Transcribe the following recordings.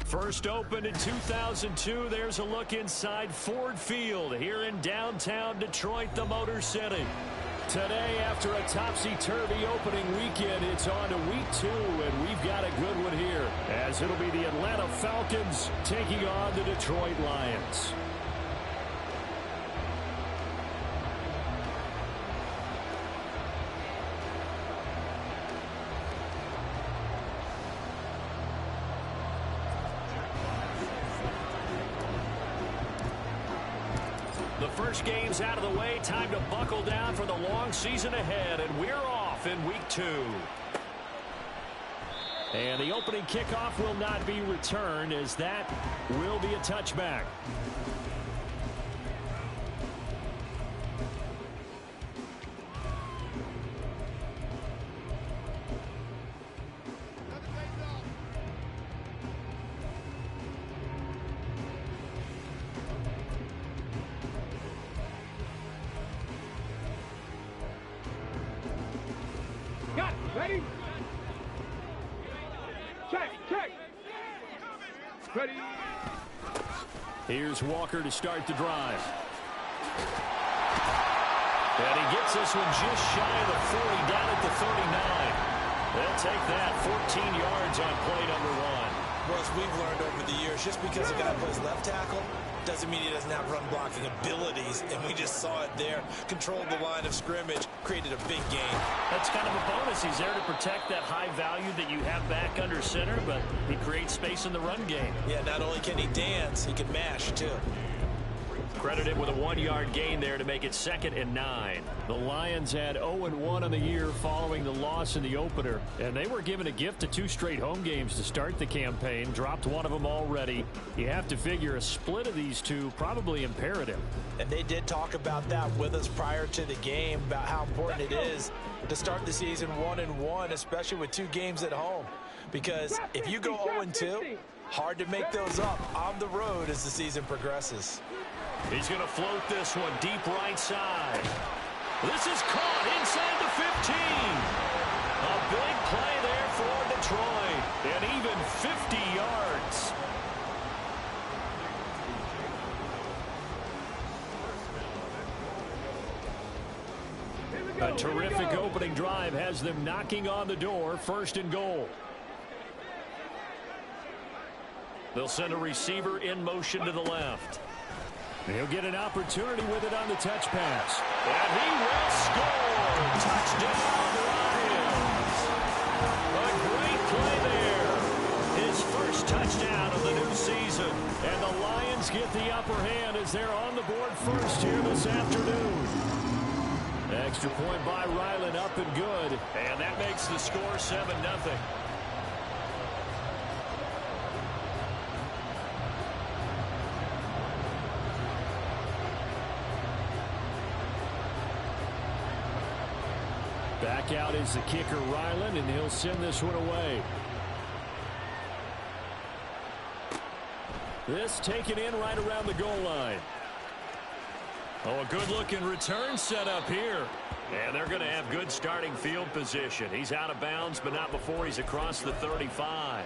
First opened in 2002. There's a look inside Ford Field here in downtown Detroit, the Motor City. Today, after a topsy-turvy opening weekend, it's on to week 2, and we've got a good one here, as it'll be the Atlanta Falcons taking on the Detroit Lions. The first game's out of the way. Time to buckle down for the long season ahead, and we're off in week 2. And the opening kickoff will not be returned, as that will be a touchback. Ready? Check. Ready? Here's Walker to start the drive. And he gets this one just shy of the 40, down at the 39. They'll take that 14 yards on play number 1. Well, as we've learned over the years, just because a guy plays left tackle doesn't mean he doesn't have run blocking abilities, and we just saw it there. Controlled the line of scrimmage, created a big gain. That's kind of a bonus. He's there to protect that high value that you have back under center, but he creates space in the run game. Yeah, not only can he dance, he can mash, too. Credited with a 1-yard gain there to make it 2nd and 9. The Lions had 0-1 on the year following the loss in the opener, and they were given a gift of 2 straight home games to start the campaign. Dropped one of them already. You have to figure a split of these two probably imperative. And they did talk about that with us prior to the game, about how important it is to start the season 1-1, especially with 2 games at home. Because if you go 0-2, hard to make those up on the road as the season progresses. He's going to float this one deep right side. This is caught inside the 15. A big play there for Detroit. And even 50 yards. A terrific opening drive has them knocking on the door. 1st and goal. They'll send a receiver in motion to the left. He'll get an opportunity with it on the touch pass. And he will score. Touchdown, Lions. A great play there. His first touchdown of the new season. And the Lions get the upper hand as they're on the board first here this afternoon. Extra point by Ryland, up and good. And that makes the score 7-0. Back out is the kicker, Ryland, and he'll send this one away. This taken in right around the goal line. Oh, a good-looking return set up here. And they're going to have good starting field position. He's out of bounds, but not before he's across the 35.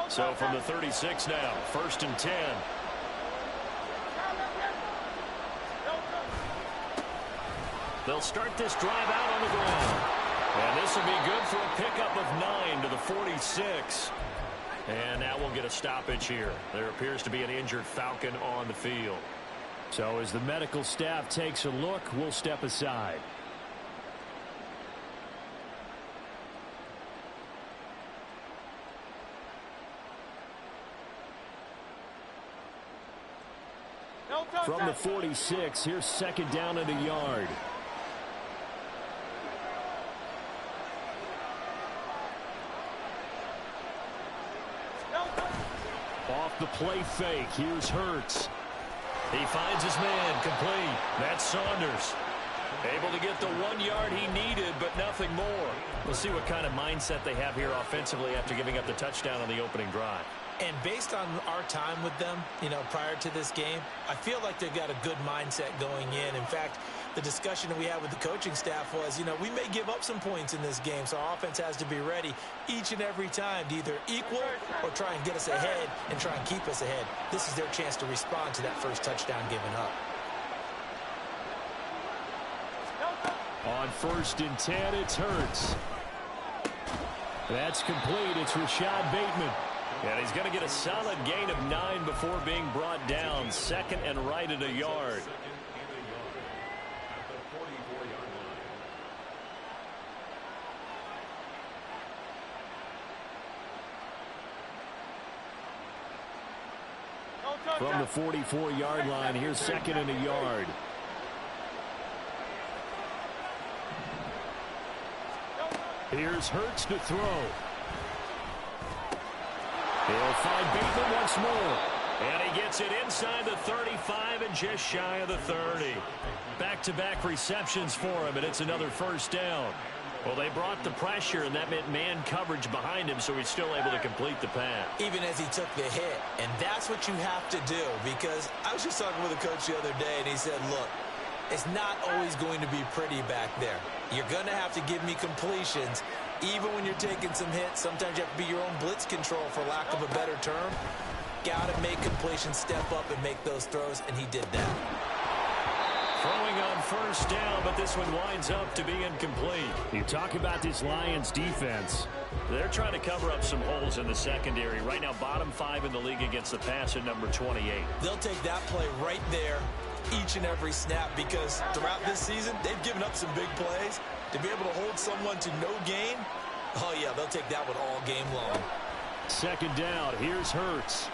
So from the 36 now, 1st and 10. They'll start this drive out on the ground. And this will be good for a pickup of 9 to the 46. And now we'll get a stoppage here. There appears to be an injured Falcon on the field. So as the medical staff takes a look, we'll step aside. From the 46, here's 2nd down and a yard. Off the play fake, here's Hurts. He finds his man, complete. That's Saunders. Able to get the 1 yard he needed, but nothing more. We'll see what kind of mindset they have here offensively after giving up the touchdown on the opening drive. And based on our time with them, prior to this game, I feel like they've got a good mindset going in. In fact, the discussion that we had with the coaching staff was, we may give up some points in this game, so our offense has to be ready each and every time to either equal or try and get us ahead and try and keep us ahead. This is their chance to respond to that first touchdown given up. On 1st and 10, it's Hurts. That's complete. It's Rashad Bateman. And he's going to get a solid gain of 9 before being brought down. 2nd and right at a yard. From the 44-yard line, here's 2nd and a yard. Here's Hurts to throw. He'll find Bateman once more. And he gets it inside the 35 and just shy of the 30. Back-to-back receptions for him, and it's another first down. Well, they brought the pressure, and that meant man coverage behind him, so he's still able to complete the pass. Even as he took the hit. And that's what you have to do, because I was just talking with a coach the other day, and he said, look, it's not always going to be pretty back there. You're going to have to give me completions. Even when you're taking some hits, sometimes you have to be your own blitz control, for lack of a better term. Got to make completions, step up and make those throws, and he did that. Throwing on first down, but this one winds up to be incomplete. You talk about this Lions defense. They're trying to cover up some holes in the secondary. Right now, bottom 5 in the league against the pass at number 28. They'll take that play right there each and every snap, because throughout this season, they've given up some big plays. To be able to hold someone to no gain, oh yeah, they'll take that one all game long. 2nd down, here's Hurts.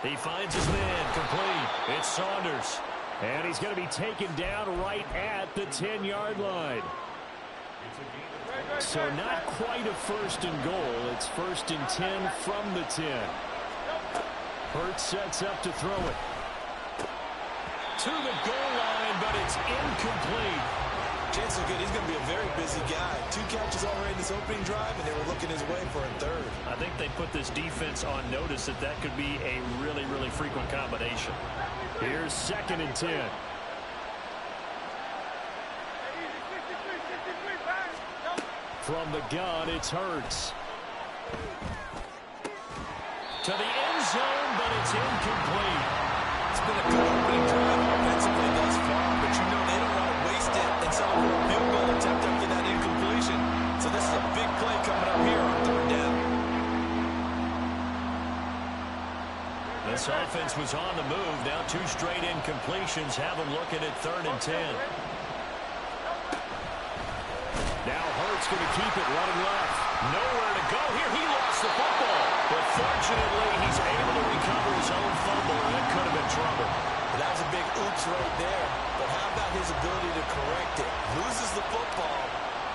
He finds his man, complete. It's Saunders. And he's going to be taken down right at the 10-yard line. So not quite a 1st and goal. It's 1st and 10 from the 10. Hurts sets up to throw it. To the goal line, but it's incomplete. Chances are good he's going to be a very busy guy. 2 catches already in this opening drive, and they were looking his way for a 3rd. I think they put this defense on notice that could be a really, really frequent combination. Here's 2nd and 10. From the gun, it's Hurts. To the end zone, but it's incomplete. It's been a good opening drive offensively thus far, but they don't want to waste it and settle for a field goal attempt after that incompletion. So this is a big play coming up here on 3rd down. This offense was on the move. Now 2 straight incompletions have them looking at 3rd and 10. Now Hurts going to keep it running left. Nowhere to go here. He lost the football. But fortunately, he's able to recover his own fumble, and it could have been trouble. That was a big oops right there. But how about his ability to correct it? Loses the football,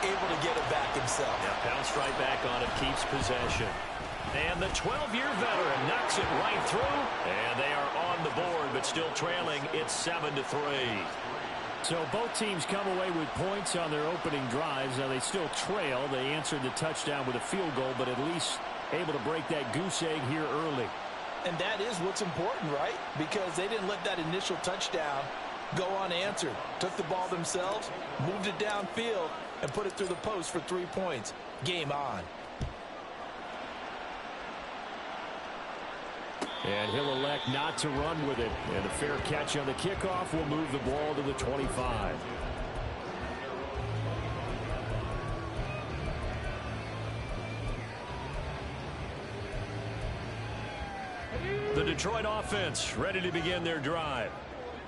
able to get it back himself. Yeah, bounced right back on it, keeps possession. And the 12-year veteran knocks it right through. And they are on the board, but still trailing. It's 7-3. So both teams come away with points on their opening drives. Now they still trail. They answered the touchdown with a field goal, but at least able to break that goose egg here early. And that is what's important, right? Because they didn't let that initial touchdown go unanswered. Took the ball themselves, moved it downfield, and put it through the post for 3 points. Game on. And he'll elect not to run with it. And a fair catch on the kickoff will move the ball to the 25. The Detroit offense ready to begin their drive.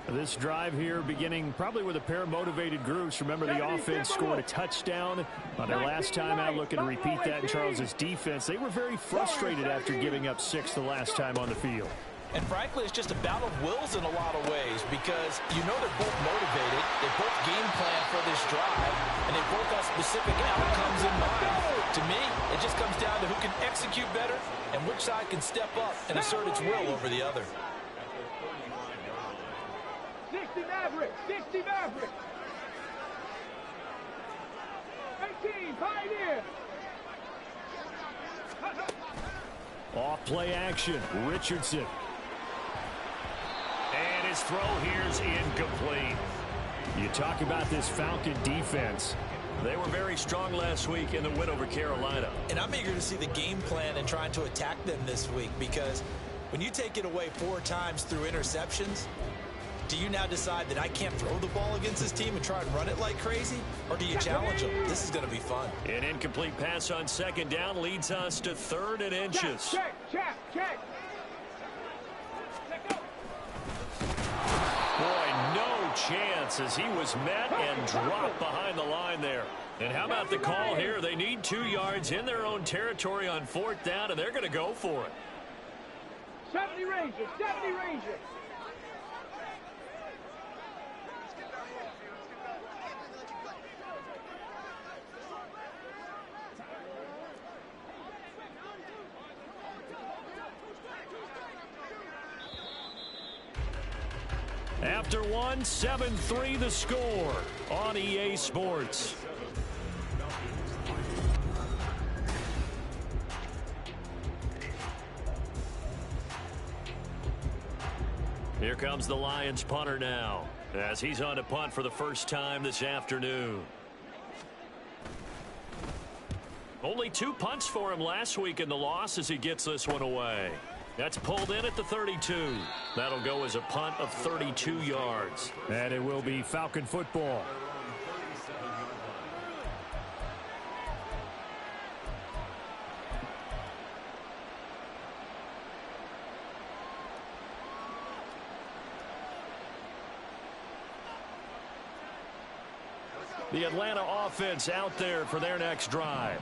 This drive here beginning probably with a pair of motivated groups. Remember, the offense scored a touchdown on their last time out, looking to repeat that in Charles's defense. They were very frustrated after giving up 6 the last time on the field. And frankly, it's just a battle of wills in a lot of ways, because they're both motivated, they both game plan for this drive, and they both have specific outcomes in mind. To me, it just comes down to who can execute better and which side can step up and assert its will over the other. 60 Maverick. 60 Maverick. 18 Pioneer. Off play action. Richardson. And his throw here's incomplete. You talk about this Falcon defense. They were very strong last week in the win over Carolina. And I'm eager to see the game plan and trying to attack them this week, because when you take it away 4 times through interceptions, do you now decide that I can't throw the ball against this team and try and run it like crazy? Or do you challenge them? This is going to be fun. An incomplete pass on second down leads us to 3rd and inches. Check. Boy, no chance as he was met and dropped behind the line there. And how about the call here? They need 2 yards in their own territory on 4th down, and they're going to go for it. 70 Rangers. After one, 7-3 the score on EA Sports. Here comes the Lions punter now, as he's on to punt for the first time this afternoon. Only 2 punts for him last week in the loss as he gets this one away. That's pulled in at the 32. That'll go as a punt of 32 yards. And it will be Falcon football. The Atlanta offense out there for their next drive.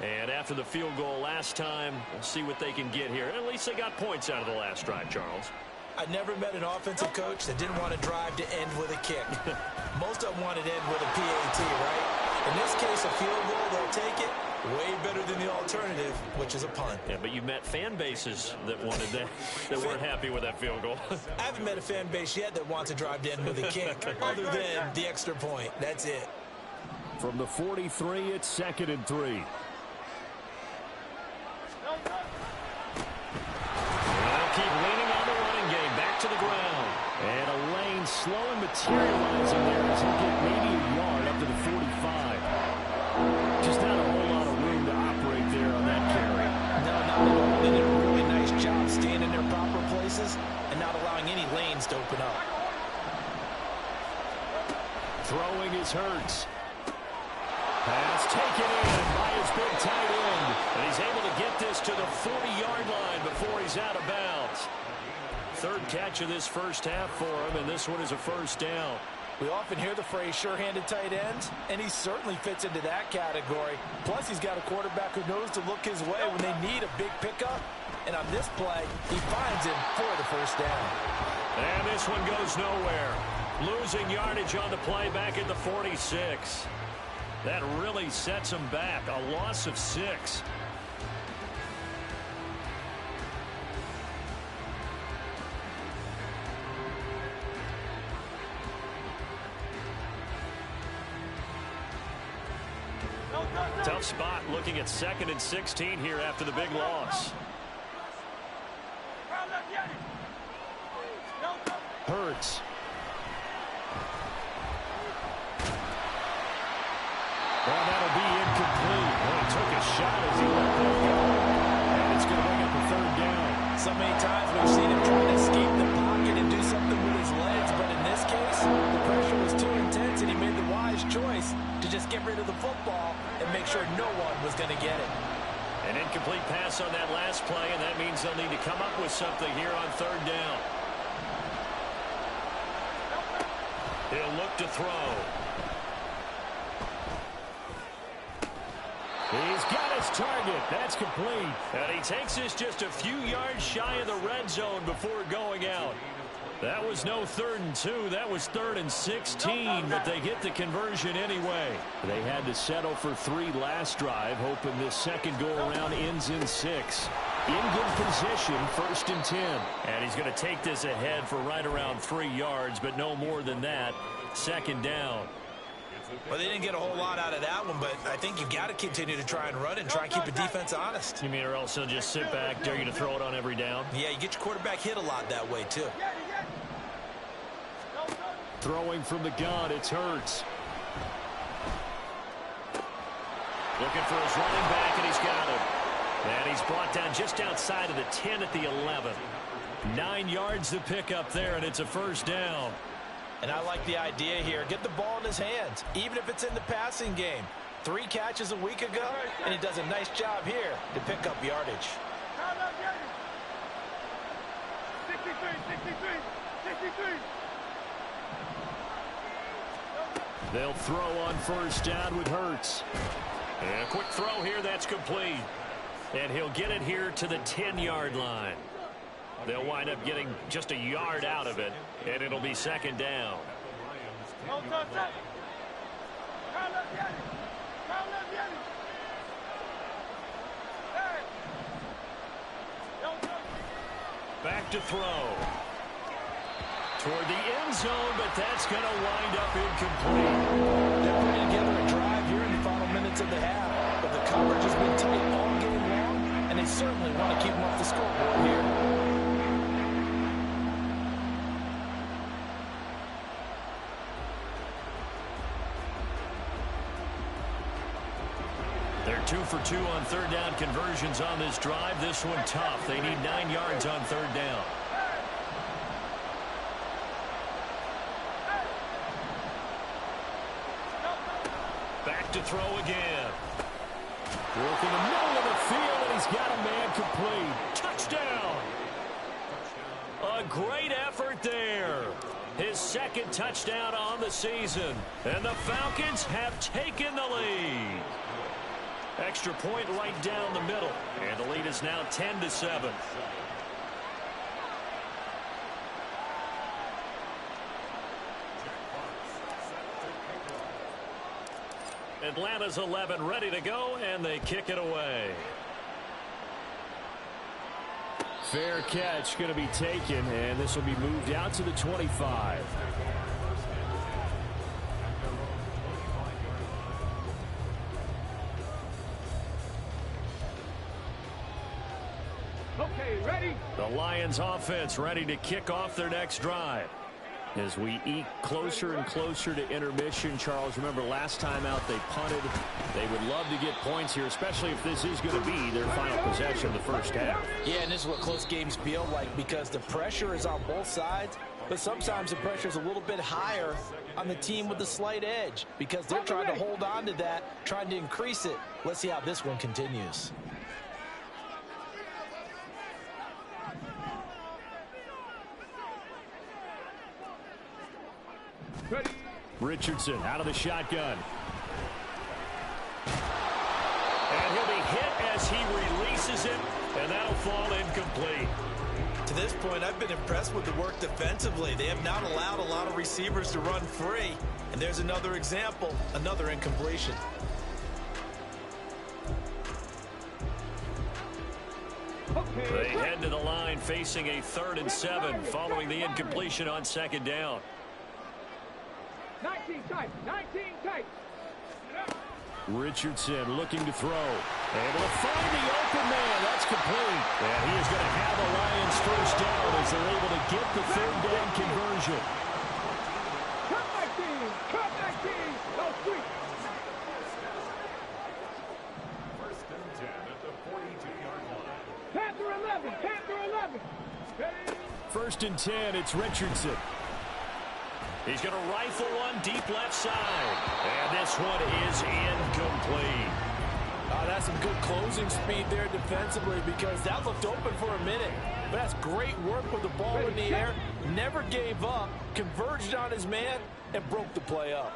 And after the field goal last time, we'll see what they can get here. At least they got points out of the last drive, Charles. I never met an offensive coach that didn't want to drive to end with a kick. Most of them wanted to end with a PAT, right? In this case, a field goal, they'll take it. Way better than the alternative, which is a punt. Yeah, but you've met fan bases that wanted that weren't happy with that field goal. I haven't met a fan base yet that wants to drive to end with a kick, other than the extra point. That's it. From the 43, it's 2nd and 3. They'll keep leaning on the running game. Back to the ground. And a lane slow and materializing there as he'll get maybe a yard up to the 45. Just not a whole lot of room to operate there on that carry. No, not at all. They did a really nice job staying in their proper places and not allowing any lanes to open up. Throwing is Hurts. Pass taken in by his big tight end. And he's able to get this to the 40-yard line before he's out of bounds. 3rd catch of this first half for him, and this one is a first down. We often hear the phrase sure-handed tight ends, and he certainly fits into that category. Plus, he's got a quarterback who knows to look his way when they need a big pickup. And on this play, he finds him for the first down. And this one goes nowhere. Losing yardage on the play back at the 46. That really sets him back. A loss of 6. Tough spot looking at 2nd and 16 here after the big loss. Hurts. Well, that'll be incomplete. Well, he took a shot as he let that go. And it's going to bring up a 3rd down. So many times we've seen him try to escape the pocket and do something with his legs, but in this case, the pressure was too intense and he made the wise choice to just get rid of the football and make sure no one was going to get it. An incomplete pass on that last play, and that means they'll need to come up with something here on 3rd down. He'll look to throw. He's got his target. That's complete. And he takes this just a few yards shy of the red zone before going out. That was no 3rd and 2. That was 3rd and 16, but they get the conversion anyway. They had to settle for 3 last drive, hoping this second go-around ends in 6. In good position, 1st and 10. And he's going to take this ahead for right around 3 yards, but no more than that. 2nd down. Well, they didn't get a whole lot out of that one, but I think you've got to continue to try and run and try and keep the defense honest. You mean or else he'll just sit back, dare you to throw it on every down? Yeah, you get your quarterback hit a lot that way, too. Throwing from the gun, it's Hurts. Looking for his running back, and he's got him. And he's brought down just outside of the 10 at the 11. 9 yards to pick up there, and it's a 1st down. And I like the idea here. Get the ball in his hands, even if it's in the passing game. 3 catches a week ago, and he does a nice job here to pick up yardage. 63, 63, 63. They'll throw on 1st down with Hurts. And a quick throw here, that's complete. And he'll get it here to the 10-yard line. They'll wind up getting just a yard out of it, and it'll be 2nd down. Back to throw. Toward the end zone, but that's going to wind up incomplete. They're putting together a drive here in the final minutes of the half, but the coverage has been tight all game long, and they certainly want to keep them off the scoreboard here. They're 2 for 2 on 3rd down conversions on this drive. This one tough. They need 9 yards on 3rd down. Back to throw again. Work in the middle of the field, and he's got a man complete. Touchdown! A great effort there. His 2nd touchdown on the season. And the Falcons have taken the lead. Extra point right down the middle. And the lead is now 10-7. Atlanta's 11 ready to go, and they kick it away. Fair catch going to be taken, and this will be moved out to the 25. Okay, ready? The Lions offense ready to kick off their next drive. As we eke closer and closer to intermission, Charles, remember last time out they punted. They would love to get points here, especially if this is going to be their final possession of the 1st half. Yeah, and this is what close games feel like because the pressure is on both sides, but sometimes the pressure is a little bit higher on the team with the slight edge because they're trying to hold on to that, trying to increase it. Let's see how this one continues. Ready? Richardson out of the shotgun. And he'll be hit as he releases it, and that'll fall incomplete. To this point, I've been impressed with the work defensively. They have not allowed a lot of receivers to run free. And there's another example, another incompletion. Okay. They head to the line facing a 3rd and 7 following the incompletion on 2nd down. 19 tight, 19 tight. Richardson looking to throw. Able to find the open man. That's complete. And he is going to have the Lions 1st down as they're able to get the 3rd down conversion. Come back team, come back team. No sweet. 1st and 10 at the 42-yard line. Panther 11, Panther 11. Ready? 1st and 10, it's Richardson. He's going to rifle one deep left side. And this one is incomplete. That's some good closing speed there defensively because that looked open for a minute. But that's great work with the ball in the air. Never gave up, converged on his man, and broke the play up.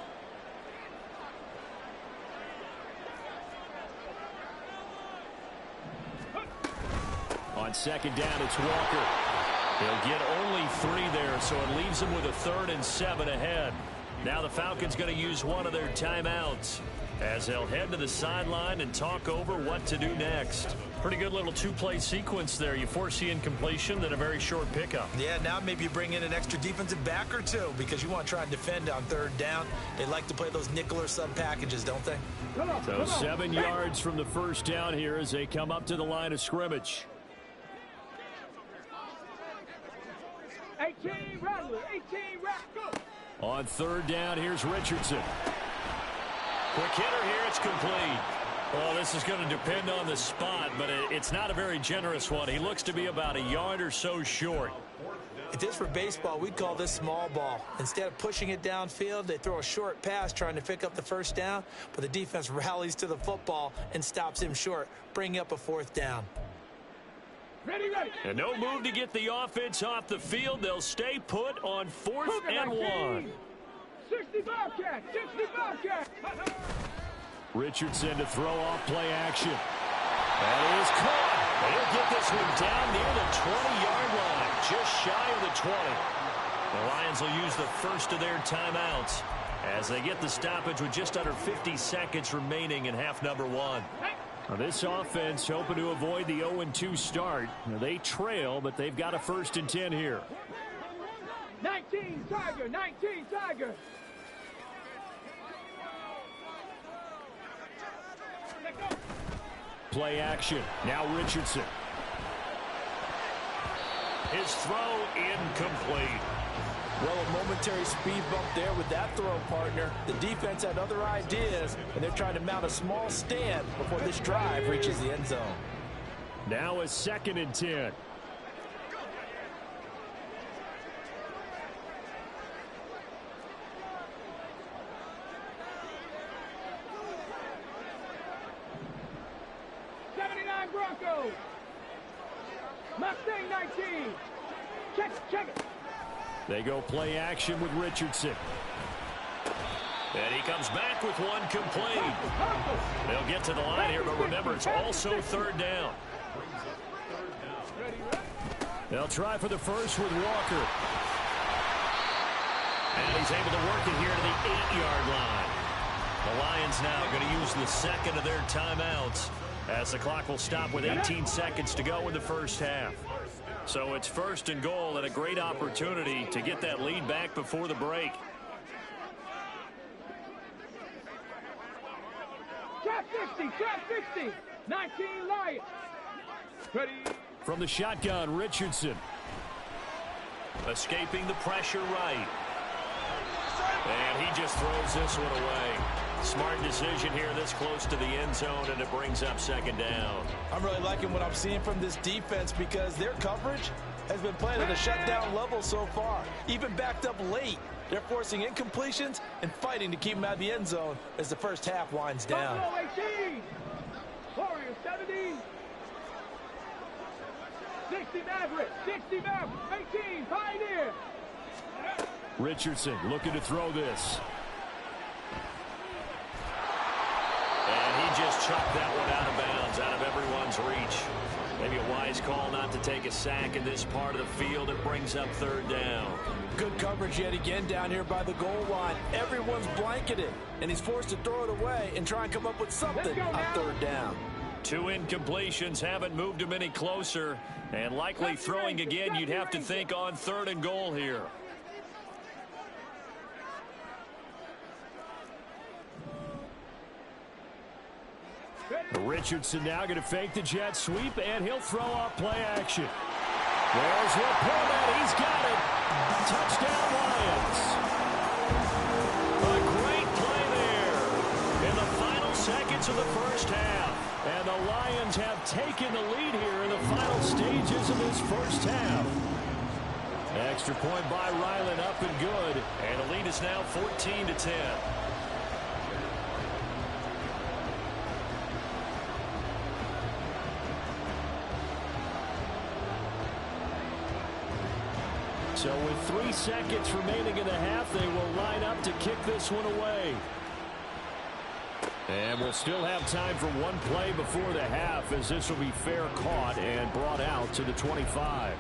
On 2nd down, it's Walker. He'll get only 3 there, so it leaves him with a 3rd and 7 ahead. Now the Falcons going to use one of their timeouts as they'll head to the sideline and talk over what to do next. Pretty good little two-play sequence there. You force the incompletion, then a very short pickup. Yeah, now maybe you bring in an extra defensive back or two because you want to try and defend on third down. They like to play those nickel or sub packages, don't they? So 7 yards from the first down here as they come up to the line of scrimmage. 18 Rattler, 18 Rattler. On third down, here's Richardson. Quick hitter here, it's complete. Well, this is going to depend on the spot, but it's not a very generous one. He looks to be about a yard or so short. If this were baseball, we'd call this small ball. Instead of pushing it downfield, they throw a short pass trying to pick up the first down, but the defense rallies to the football and stops him short, bringing up a fourth down. Ready. And no move to get the offense off the field. They'll stay put on 4th and 1. 65 cat, 65 cat. Richardson to throw off play action. That is caught. They'll get this one down near the 20-yard line, just shy of the 20. The Lions will use the first of their timeouts as they get the stoppage with just under 50 seconds remaining in half number 1. Now this offense hoping to avoid the 0-2 start. Now they trail, but they've got a 1st and 10 here. 19 Tiger, 19 Tiger. Play action. Now Richardson. His throw incomplete. Well, a momentary speed bump there with that throw, partner. The defense had other ideas, and they're trying to mount a small stand before this drive reaches the end zone. Now a 2nd and 10. Broncos. Mustang 19. Check it. They go play action with Richardson. And he comes back with one complete. They'll get to the line here, but remember, it's also 3rd down. They'll try for the first with Walker. And he's able to work it here to the 8-yard line. The Lions now going to use the second of their timeouts as the clock will stop with 18 seconds to go in the first half. So it's 1st and goal and a great opportunity to get that lead back before the break. Trap 60. 19 Lions. Ready. From the shotgun, Richardson. Escaping the pressure right. And he just throws this one away. Smart decision here this close to the end zone, and it brings up 2nd down. I'm really liking what I'm seeing from this defense because their coverage has been playing at a shutdown level so far. Even backed up late, they're forcing incompletions and fighting to keep them out of the end zone as the first half winds down. Buffalo 18. Warriors 70. 60 Maverick. 18 Pioneer. Richardson looking to throw this. And he just chucked that one out of bounds, out of everyone's reach. Maybe a wise call not to take a sack in this part of the field. It brings up 3rd down. Good coverage yet again down here by the goal line. Everyone's blanketed, and he's forced to throw it away and try and come up with something on 3rd down. 2 incompletions haven't moved him any closer, and likely throwing again, you'd have to think on 3rd and goal here. Richardson now going to fake the jet sweep, and he'll throw off play action. There's Laporta. He's got it. Touchdown, Lions. A great play there in the final seconds of the first half. And the Lions have taken the lead here in the final stages of this first half. Extra point by Ryland, up and good. And the lead is now 14-10. So with 3 seconds remaining in the half, they will line up to kick this one away. And we'll still have time for one play before the half, as this will be fair caught and brought out to the 25.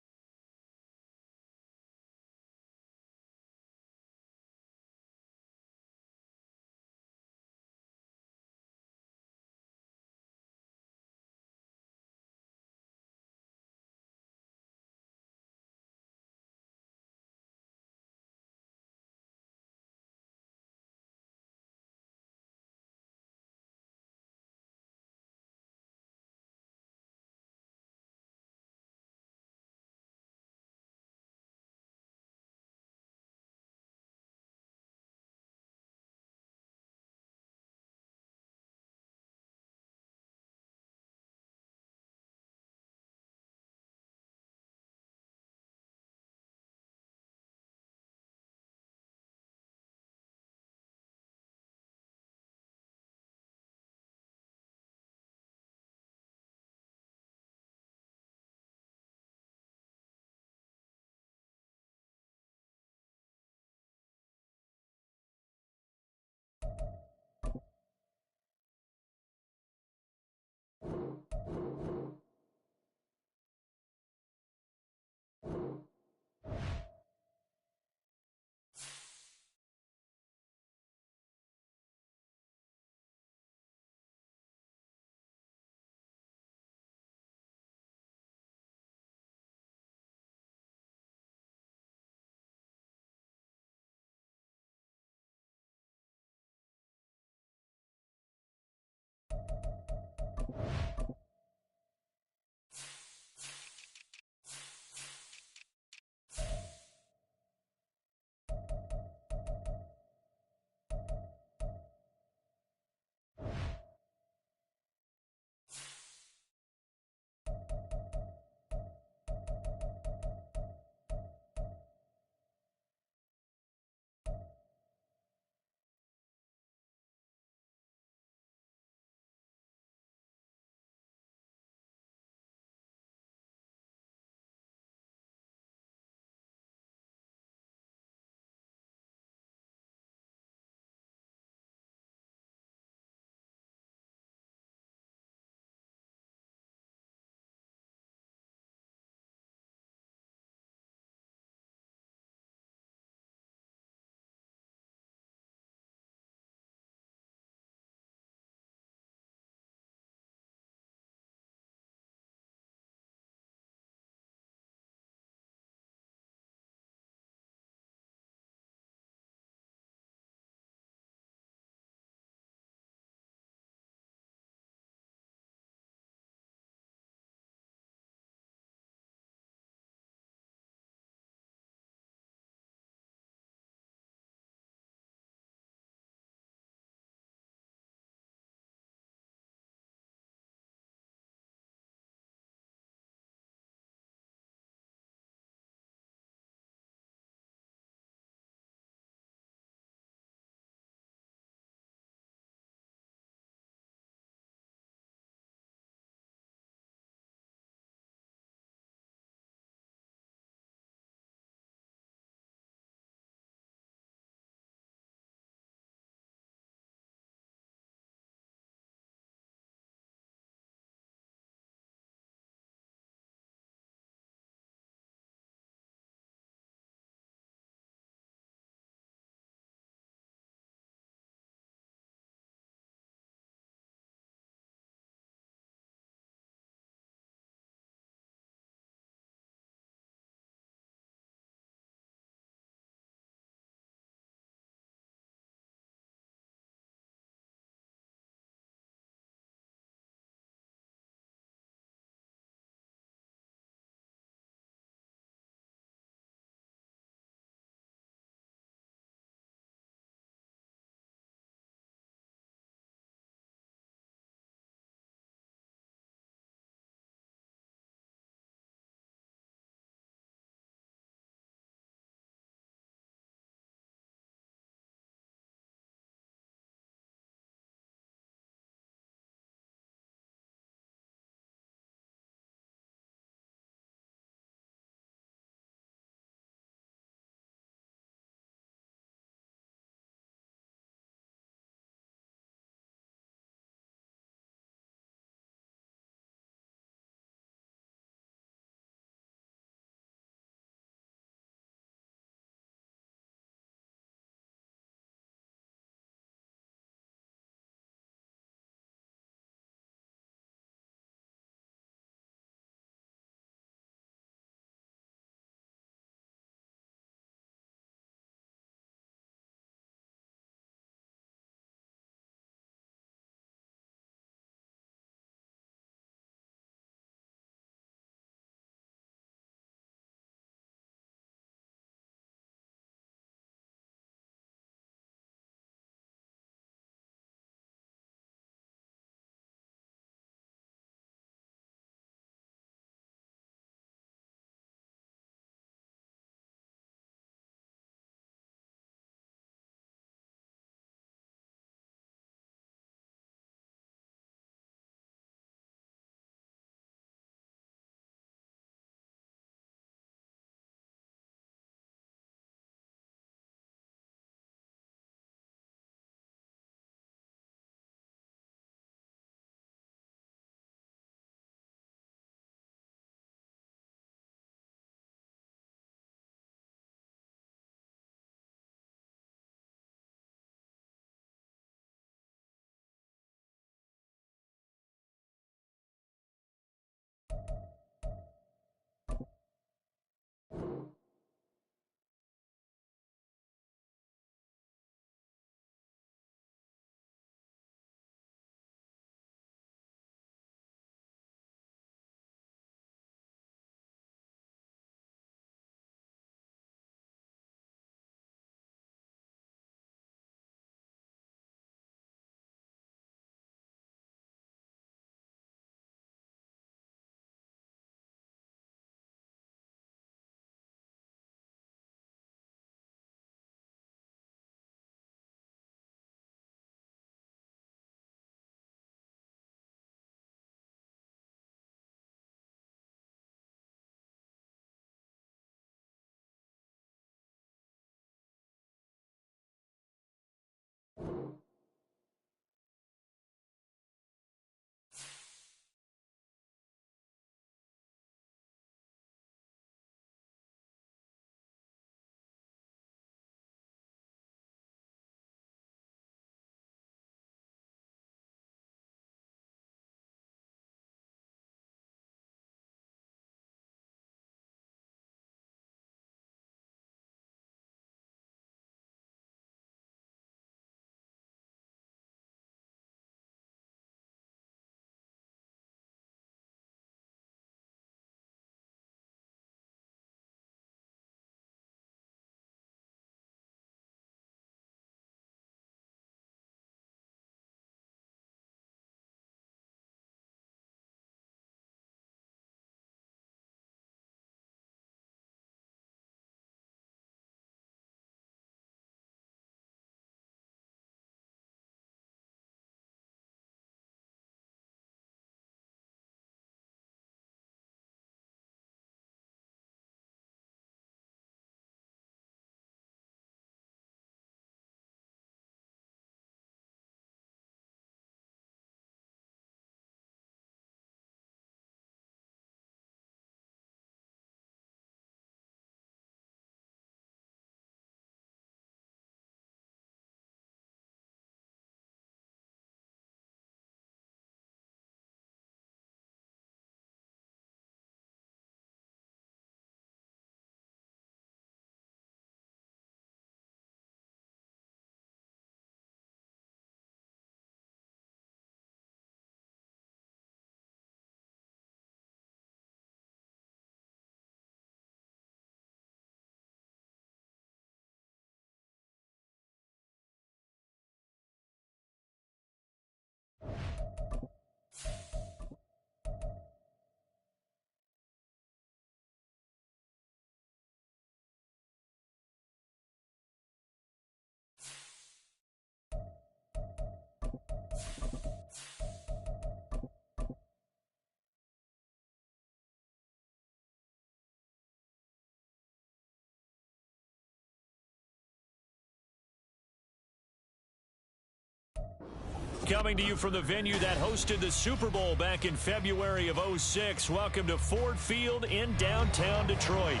Coming to you from the venue that hosted the Super Bowl back in February of '06. Welcome to Ford Field in downtown Detroit.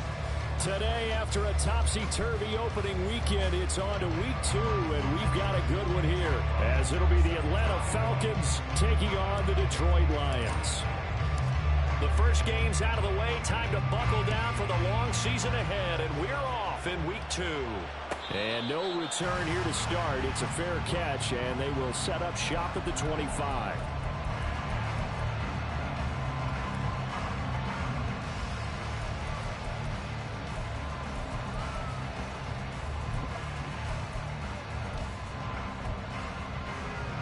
Today, after a topsy-turvy opening weekend, it's on to week 2, and we've got a good one here, as it'll be the Atlanta Falcons taking on the Detroit Lions. The first game's out of the way. Time to buckle down for the long season ahead, and we're off in week 2. And no return here to start. It's a fair catch, and they will set up shop at the 25.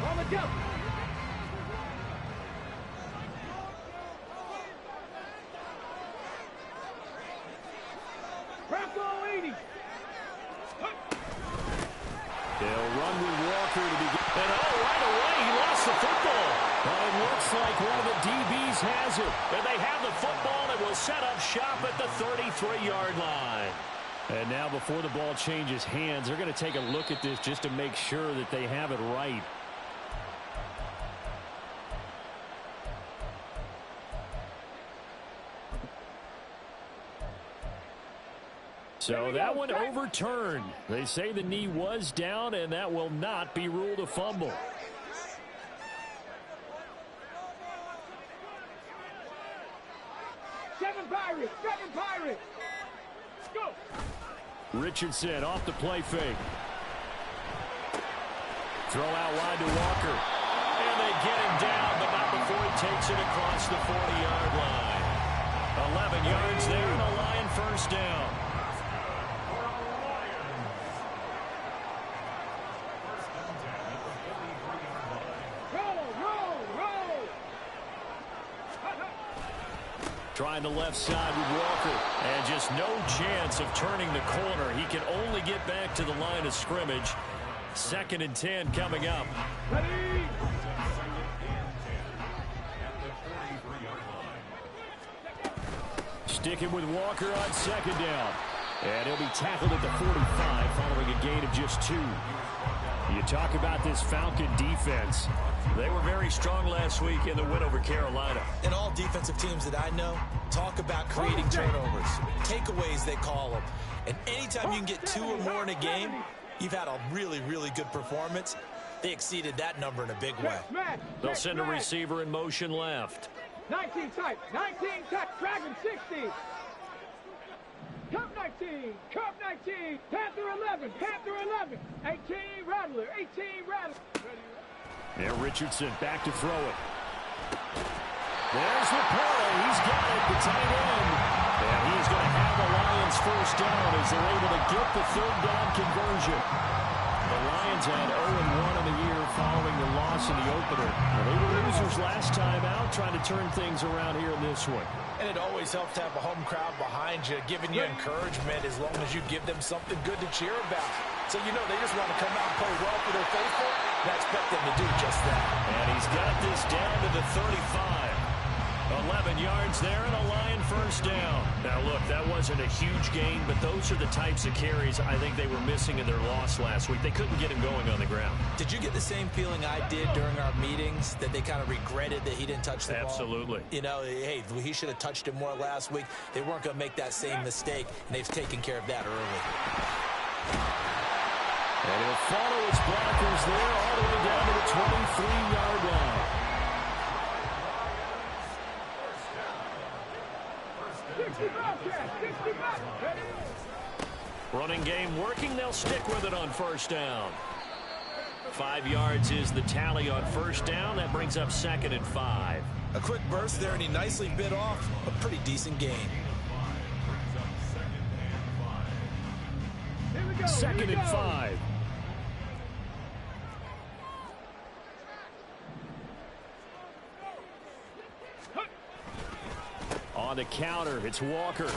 On the jump. Bronco 80. They'll run with Walker to begin. And right away, he lost the football. But it looks like one of the DBs has it. And they have the football and will set up shop at the 33-yard line. And now before the ball changes hands, they're going to take a look at this just to make sure that they have it right. So that one overturned. They say the knee was down, and that will not be ruled a fumble. Seven Pirates. Go. Richardson off the play fake. Throw out wide to Walker. And they get him down, but not before he takes it across the 40-yard line. 11 yards there, and a Lion first down. Trying the left side with Walker. And just no chance of turning the corner. He can only get back to the line of scrimmage. 2nd and 10 coming up. Ready. Sticking with Walker on 2nd down. And he'll be tackled at the 45 following a gain of just 2. You talk about this Falcon defense. They were very strong last week in the win over Carolina. And all defensive teams that I know talk about creating turnovers. Takeaways, they call them. And anytime you can get 2 or more in a game, you've had a really, really good performance. They exceeded that number in a big way. They'll send a receiver in motion left. 19 tight. Dragon 60. Cup 19. Panther 11. 18 Rattler. And Richardson back to throw it. There's the play. He's got it, the tight end. And he's going to have the Lions first down as they're able to get the 3rd down conversion. The Lions had 0-1 in the year following the loss in the opener. Well, they were losers last time out, trying to turn things around here in this one. And it always helps to have a home crowd behind you, giving you encouragement as long as you give them something good to cheer about. So, you know, they just want to come out and play well for their faithful, and I expect them to do just that. And he's got this down to the 35. 11 yards there and a Lion first down. Now, look, that wasn't a huge gain, but those are the types of carries I think they were missing in their loss last week. They couldn't get him going on the ground. Did you get the same feeling I did during our meetings, that they kind of regretted that he didn't touch the ball? Absolutely. You know, hey, he should have touched it more last week. They weren't going to make that same mistake, and they've taken care of that early. And he'll follow his blockers there all the way down to the 23-yard line. 60 back. Running game working. They'll stick with it on first down. 5 yards is the tally on first down. That brings up 2nd and 5. A quick burst there, and he nicely bit off a pretty decent gain. Here we go. 2nd and 5. On the counter, it's Walker.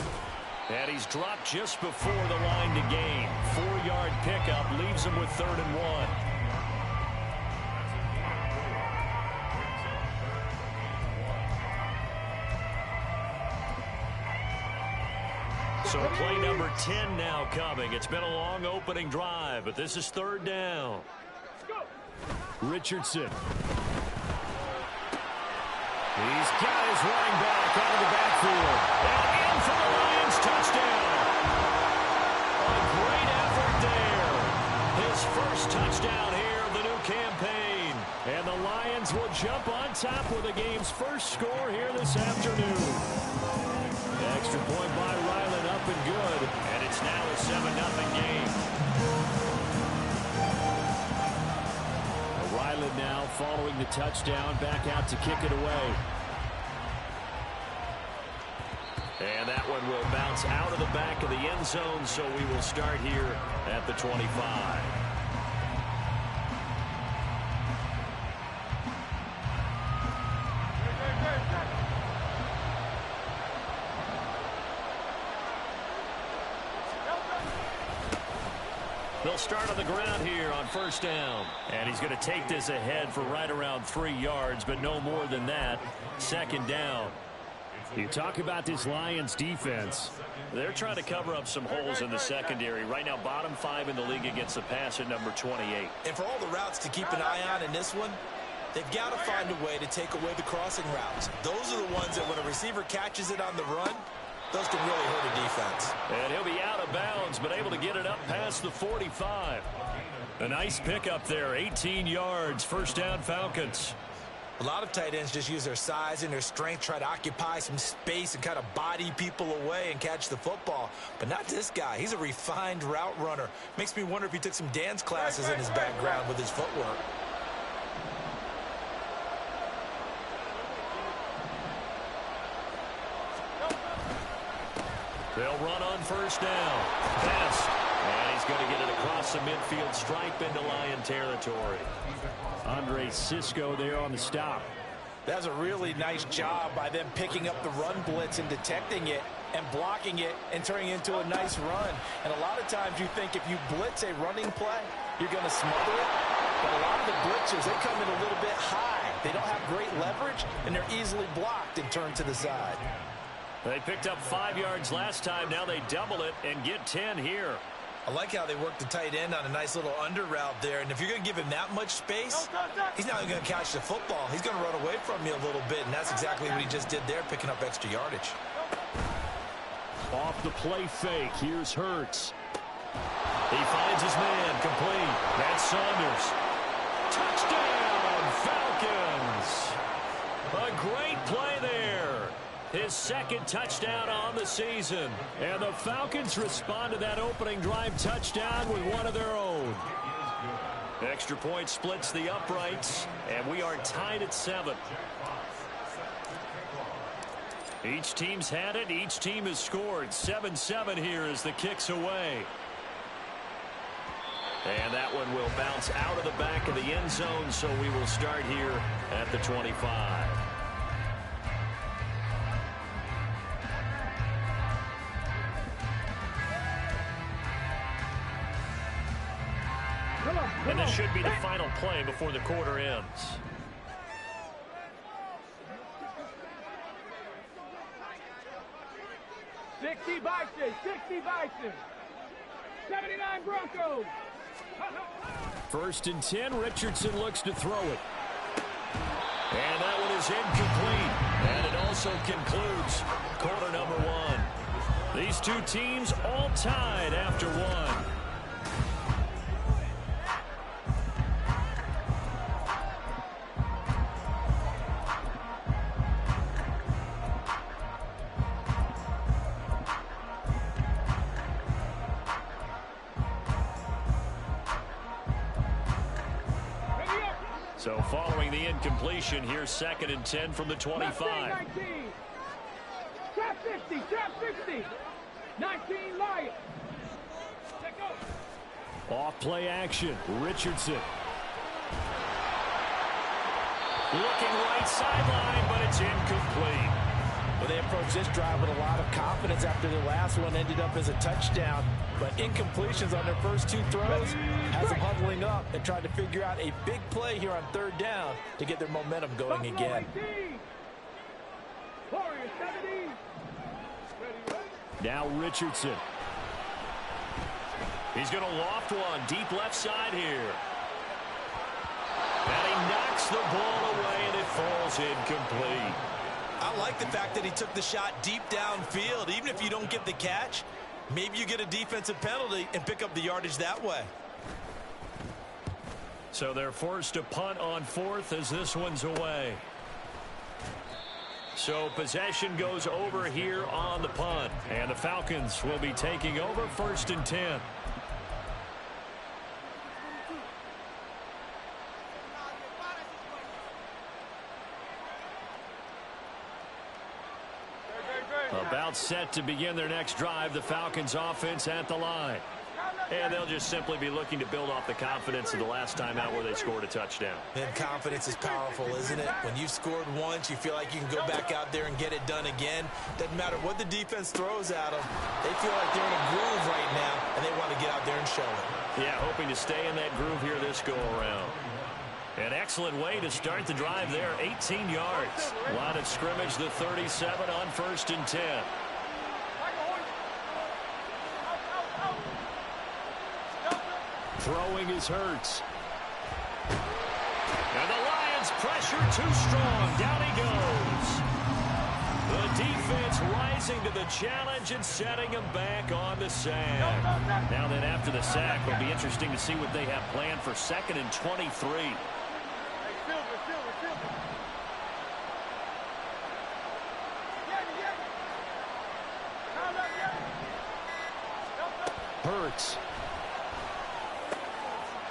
And he's dropped just before the line to gain. 4-yard pickup leaves him with 3rd and 1. So play number 10 now coming. It's been a long opening drive, but this is 3rd down. Richardson. He's got his running back out of the backfield. And in for the Lions touchdown. A great effort there. His first touchdown here of the new campaign. And the Lions will jump on top with the game's first score here this afternoon. Extra point by Ryland, up and good. And it's now a 7-0 game. Ryland now following the touchdown, back out to kick it away. And that one will bounce out of the back of the end zone, so we will start here at the 25. They'll start on the ground here on first down. And he's going to take this ahead for right around 3 yards, but no more than that. Second down. You talk about this Lions defense. They're trying to cover up some holes in the secondary. Right now, bottom 5 in the league against the pass at number 28. And for all the routes to keep an eye on in this one, they've got to find a way to take away the crossing routes. Those are the ones that when a receiver catches it on the run, those can really hurt a defense. And he'll be out of bounds, but able to get it up past the 45. A nice pickup there, 18 yards, first down Falcons. A lot of tight ends just use their size and their strength, try to occupy some space and kind of body people away and catch the football. But not this guy. He's a refined route runner. Makes me wonder if he took some dance classes in his background with his footwork. They'll run on first down. Best. And he's going to get it across the midfield stripe into Lion territory. Andre Cisco there on the stop. That's a really nice job by them picking up the run blitz and detecting it and blocking it and turning it into a nice run. And a lot of times you think if you blitz a running play, you're going to smother it. But a lot of the blitzers, they come in a little bit high. They don't have great leverage, and they're easily blocked and turned to the side. They picked up 5 yards last time. Now they double it and get 10 here. I like how they work the tight end on a nice little under route there. And if you're going to give him that much space, he's not even going to catch the football. He's going to run away from you a little bit, and that's exactly what he just did there, picking up extra yardage. Off the play fake, here's Hurts. He finds his man, complete. That's Saunders. Touchdown, Falcons! A great play there. His second touchdown on the season. And the Falcons respond to that opening drive touchdown with one of their own. Extra point splits the uprights, and we are tied at 7. Each team's had it. Each team has scored. 7-7 here as the kick's away. And that one will bounce out of the back of the end zone, so we will start here at the 25. And this should be the final play before the quarter ends. $60 Bison. 79 Broncos. First and 10, Richardson looks to throw it. And that one is incomplete. And it also concludes quarter number 1. These two teams all tied after 1. So following the incompletion, here's second and 10 from the 25. Trap 50, trap 60. 19 Lions. Off play action, Richardson. Looking right sideline, but it's incomplete. Well, they approached this drive with a lot of confidence after the last one ended up as a touchdown. But incompletions on their first 2 throws has them huddling up and trying to figure out a big play here on third down to get their momentum going again. Now Richardson. He's going to loft one deep left side here. Knocks the ball away, and it falls incomplete. I like the fact that he took the shot deep downfield. Even if you don't get the catch, maybe you get a defensive penalty and pick up the yardage that way. So they're forced to punt on fourth as this one's away. So possession goes over here on the punt. And the Falcons will be taking over 1st and 10. About set to begin their next drive, the Falcons offense at the line. And they'll just simply be looking to build off the confidence of the last time out where they scored a touchdown. And confidence is powerful, isn't it? When you've scored once, you feel like you can go back out there and get it done again. Doesn't matter what the defense throws at them. They feel like they're in a groove right now, and they want to get out there and show it. Yeah, hoping to stay in that groove here this go-around. An excellent way to start the drive there, 18 yards. Line of scrimmage, the 37 on 1st and 10. Throwing is Hurts. And the Lions pressure too strong. Down he goes. The defense rising to the challenge and setting him back on the sack. Now then, after the sack, it'll be interesting to see what they have planned for 2nd and 23. Hurts.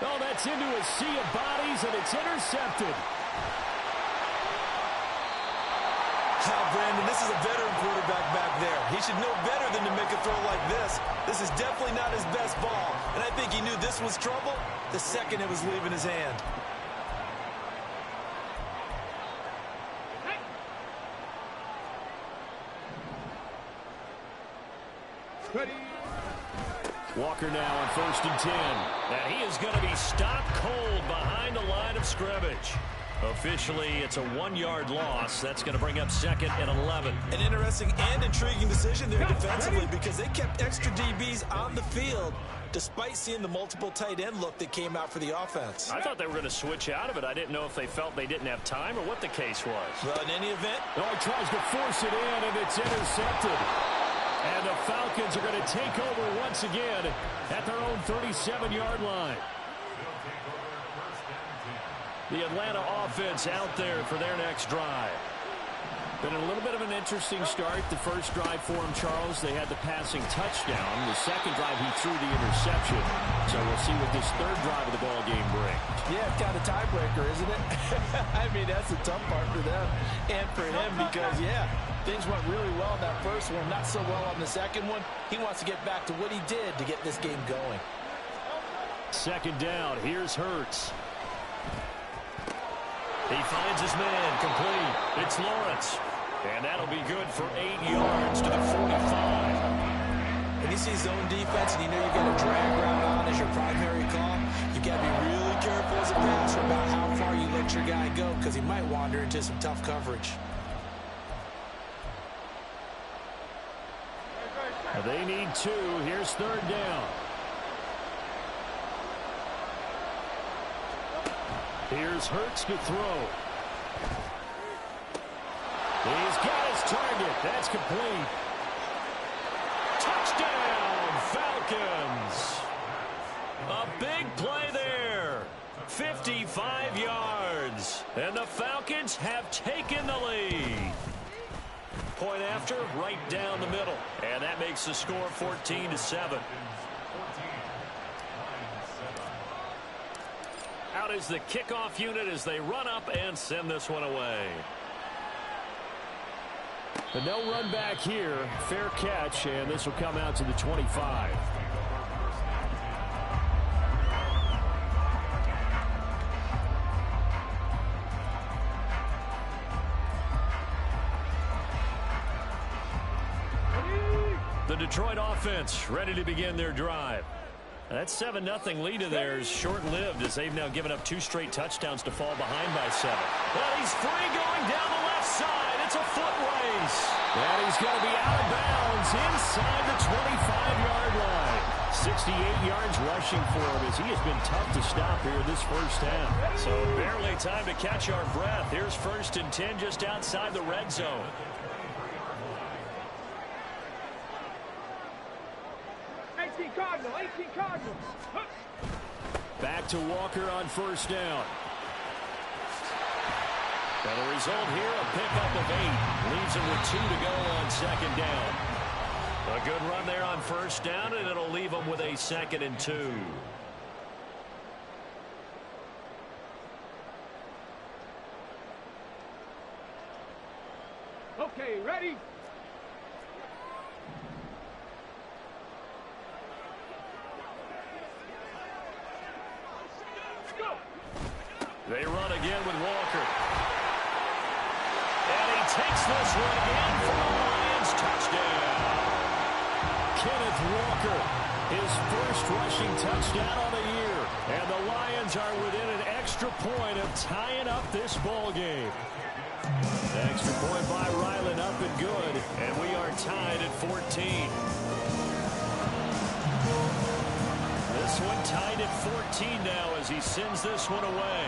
Oh, that's into a sea of bodies, and it's intercepted. Brandon, this is a veteran quarterback back there. He should know better than to make a throw like this. This is definitely not his best ball, and I think he knew this was trouble the second it was leaving his hand. Walker now on 1st and 10. And he is going to be stopped cold behind the line of scrimmage. Officially, it's a 1-yard loss. That's going to bring up 2nd and 11. An interesting and intriguing decision there defensively because they kept extra DBs on the field despite seeing the multiple tight end look that came out for the offense. I thought they were going to switch out of it. I didn't know if they felt they didn't have time or what the case was. Well, in any event, he tries to force it in, and it's intercepted. And the Falcons are going to take over once again at their own 37-yard line. The Atlanta offense out there for their next drive. Been a little bit of an interesting start. The first drive for him, Charles, they had the passing touchdown. The second drive, he threw the interception. So we'll see what this third drive of the ball game brings. Yeah, it's kind of a tiebreaker, isn't it? I mean, that's the tough part for them and for him because, yeah, things went really well in that first one, not so well on the second one. He wants to get back to what he did to get this game going. Second down, here's Hurts. He finds his man, complete. It's Lawrence. And that'll be good for 8 yards to the 45. When you see zone defense and you know you've got a drag route on as your primary call, you've got to be really careful as a passer about how far you let your guy go because he might wander into some tough coverage. They need 2. Here's third down. Here's Hurts to throw. He's got his target. That's complete. Touchdown, Falcons. A big play there. 55 yards. And the Falcons have taken the lead. Point after, right down the middle. And that makes the score 14-7. Out is the kickoff unit as they run up and send this one away. But no run back here. Fair catch, and this will come out to the 25. The Detroit offense ready to begin their drive. That 7-0 lead of theirs short-lived as they've now given up 2 straight touchdowns to fall behind by 7. Well, he's free going down the left side. It's a foot race. And he's going to be out of bounds inside the 25-yard line. 68 yards rushing for him as he has been tough to stop here this first half. So barely time to catch our breath. Here's 1st and 10 just outside the red zone. Cardinal, 18 Cardinal. Back to Walker on 1st down. And the result here, a pickup of 8. Leaves him with 2 to go on 2nd down. A good run there on 1st down, and it'll leave him with a 2nd and 2. Okay, ready? They run again with Walker. And he takes this one in for the Lions. Touchdown. Kenneth Walker, his first rushing touchdown of the year. And the Lions are within an extra point of tying up this ball game. Extra point by Ryland, up and good. And we are tied at 14. This one tied at 14 now as he sends this one away.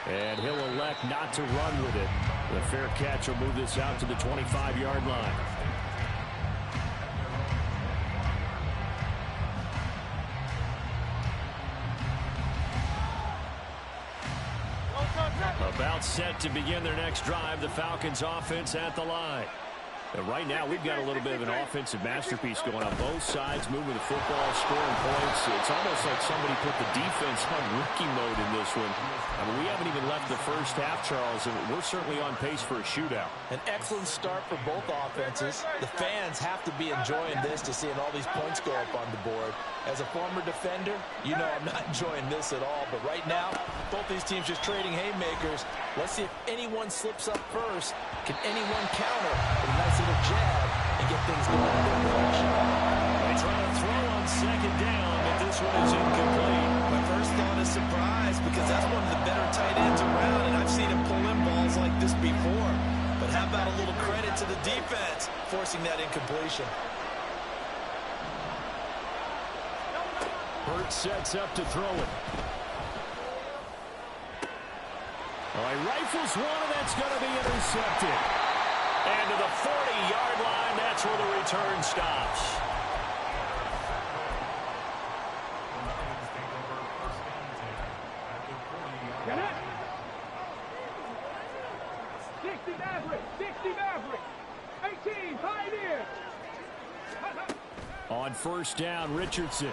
And he'll elect not to run with it. The fair catch will move this out to the 25-yard line. About set to begin their next drive, the Falcons offense at the line. And right now, we've got a little bit of an offensive masterpiece going on both sides, moving the football, scoring points. It's almost like somebody put the defense on rookie mode in this one. I mean, we haven't even left the first half, Charles, and we're certainly on pace for a shootout. An excellent start for both offenses. The fans have to be enjoying this to seeing all these points go up on the board. As a former defender, you know I'm not enjoying this at all. But right now, both these teams just trading haymakers. Let's see if anyone slips up first. Can anyone counter with a nice little jab and get things going in their direction? They try to throw on 2nd down, but this one is incomplete. My first thought is surprise because that's one of the better tight ends around, and I've seen him pull in balls like this before. But how about a little credit to the defense forcing that incompletion? Hurt sets up to throw it. Well, he rifles one, and that's going to be intercepted. And to the 40-yard line, that's where the return stops. Get it? 60 Maverick, 60 Maverick. 18, Pioneer. On 1st down, Richardson.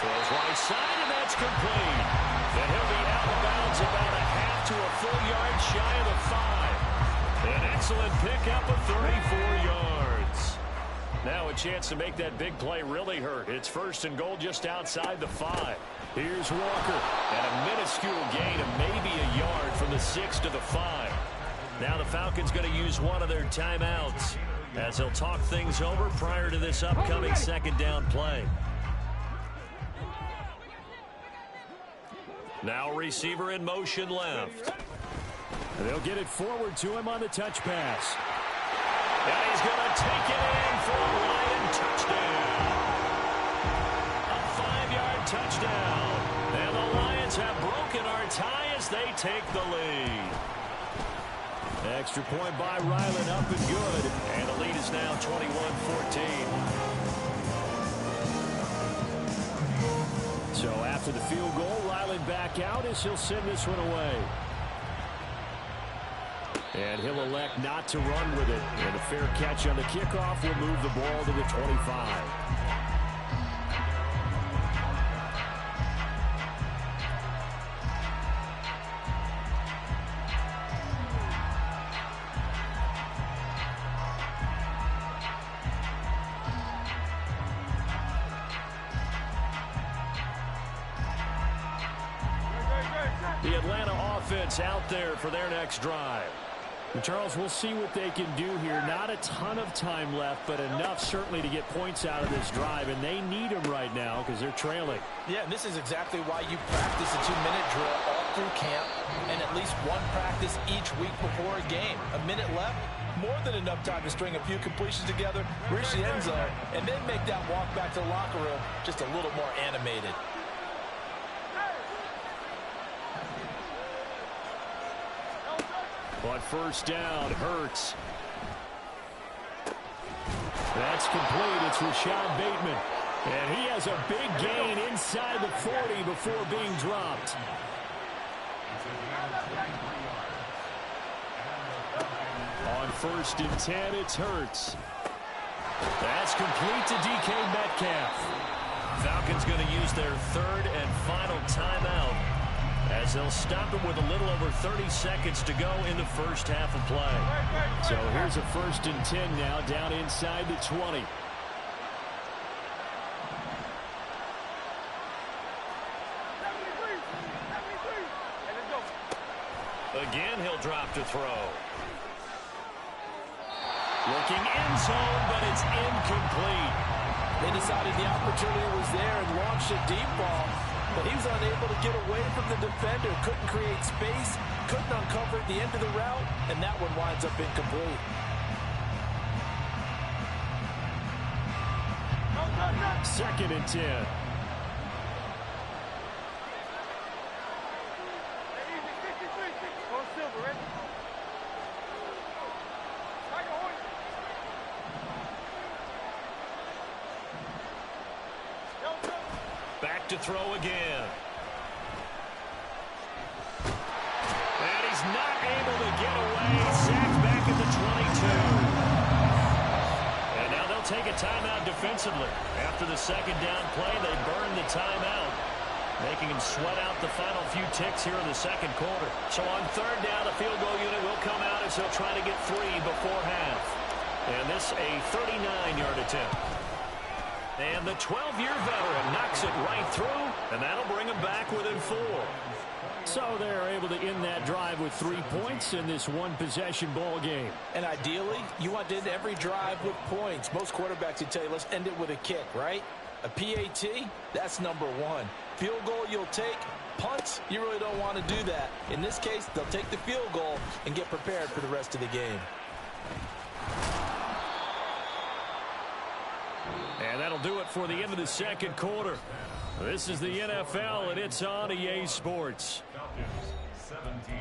Throws right side, and that's complete. And he'll be out of bounds about a half to a full yard shy of the 5. An excellent pickup of 34 yards. Now a chance to make that big play really hurt. It's 1st and goal just outside the 5. Here's Walker. And a minuscule gain of maybe a yard from the 6 to the 5. Now the Falcons going to use one of their timeouts as they'll talk things over prior to this upcoming 2nd down play. Now receiver in motion left. And they'll get it forward to him on the touch pass. And he's going to take it in for a Lion touchdown. A 5-yard touchdown. And the Lions have broken our tie as they take the lead. Extra point by Ryland, up and good. And the lead is now 21-14. So after the field goal, Ryland back out as he'll send this one away. And he'll elect not to run with it. And a fair catch on the kickoff will move the ball to the 25. The Atlanta offense out there for their next drive. And Charles, we'll see what they can do here. Not a ton of time left, but enough certainly to get points out of this drive, and they need them right now because they're trailing. Yeah, and this is exactly why you practice a 2-minute drill all through camp and at least one practice each week before a game. A minute left, more than enough time to string a few completions together, reach the end zone, and then make that walk back to the locker room just a little more animated. On first down, Hurts. That's complete. It's Rashad Bateman. And he has a big gain inside the 40 before being dropped. On first and 10, it's Hurts. That's complete to DK Metcalf. Falcons going to use their third and final timeout as they'll stop it with a little over 30 seconds to go in the first half of play. So here's a first and 10 now down inside the 20. Again, he'll drop to throw. Looking end zone, but it's incomplete. They decided the opportunity was there and launched a deep ball, but he was unable to get away from the defender, couldn't create space, couldn't uncover at the end of the route, and that one winds up incomplete. Second and 10. Back to throw again. And he's not able to get away. Sacked back at the 22. And now they'll take a timeout defensively. After the second down play, they burn the timeout, making him sweat out the final few ticks here in the second quarter. So on third down, the field goal unit will come out as they'll try to get 3 before half. And this a 39-yard attempt. And the 12-year veteran knocks it right through, and that'll bring him back within 4. So they're able to end that drive with 3 points in this one-possession ball game. And ideally, you want to end every drive with points. Most quarterbacks would tell you, let's end it with a kick, right? A PAT, that's number 1. Field goal you'll take. Punts, you really don't want to do that. In this case, they'll take the field goal and get prepared for the rest of the game. And that'll do it for the end of the second quarter. This is the NFL, and it's on EA Sports. Falcons 17.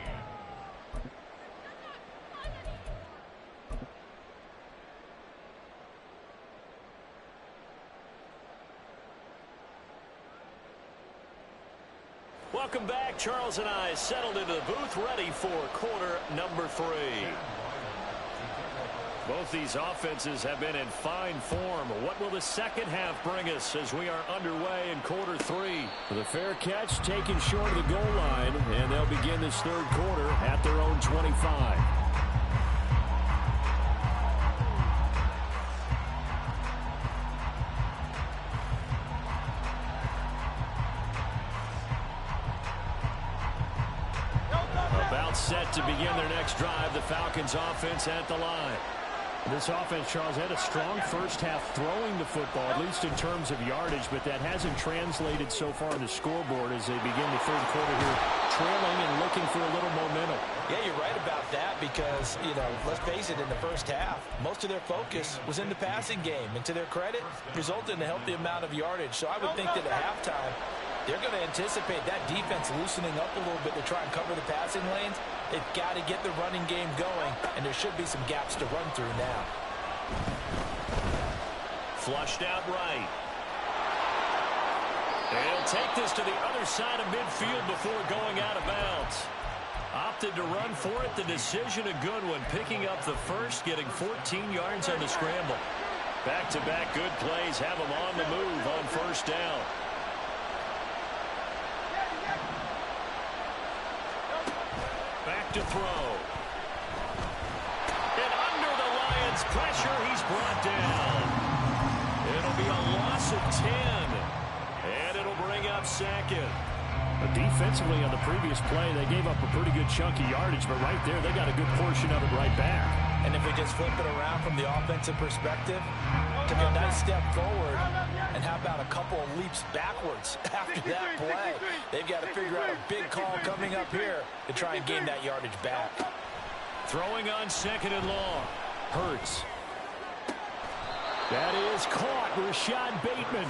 Welcome back. Charles and I settled into the booth, ready for quarter number 3. Both these offenses have been in fine form. What will the second half bring us as we are underway in quarter 3? The fair catch taken short of the goal line, and they'll begin this third quarter at their own 25. About set to begin their next drive, the Falcons offense at the line. This offense, Charles, had a strong first half throwing the football, at least in terms of yardage, but that hasn't translated so far on the scoreboard as they begin the third quarter here, trailing and looking for a little momentum. Yeah, you're right about that because, let's face it, in the first half, most of their focus was in the passing game. And to their credit, resulted in a healthy amount of yardage. So I would think that at halftime, they're going to anticipate that defense loosening up a little bit to try and cover the passing lanes. They've got to get the running game going, and there should be some gaps to run through now. Flushed out right. And he'll take this to the other side of midfield before going out of bounds. Opted to run for it. The decision a good one. Picking up the first, getting 14 yards on the scramble. Back-to-back good plays have him on the move on first down. Back to throw. And under the Lions' pressure, he's brought down. It'll be a loss of 10. And it'll bring up second. But defensively on the previous play, they gave up a pretty good chunk of yardage, but right there, they got a good portion of it right back. And if we just flip it around from the offensive perspective, took a nice step forward, and how about a couple of leaps backwards after that play? They've got to figure out a big call coming up here to try and gain that yardage back. Throwing on second and long. Hurts. That is caught. Rashad Bateman.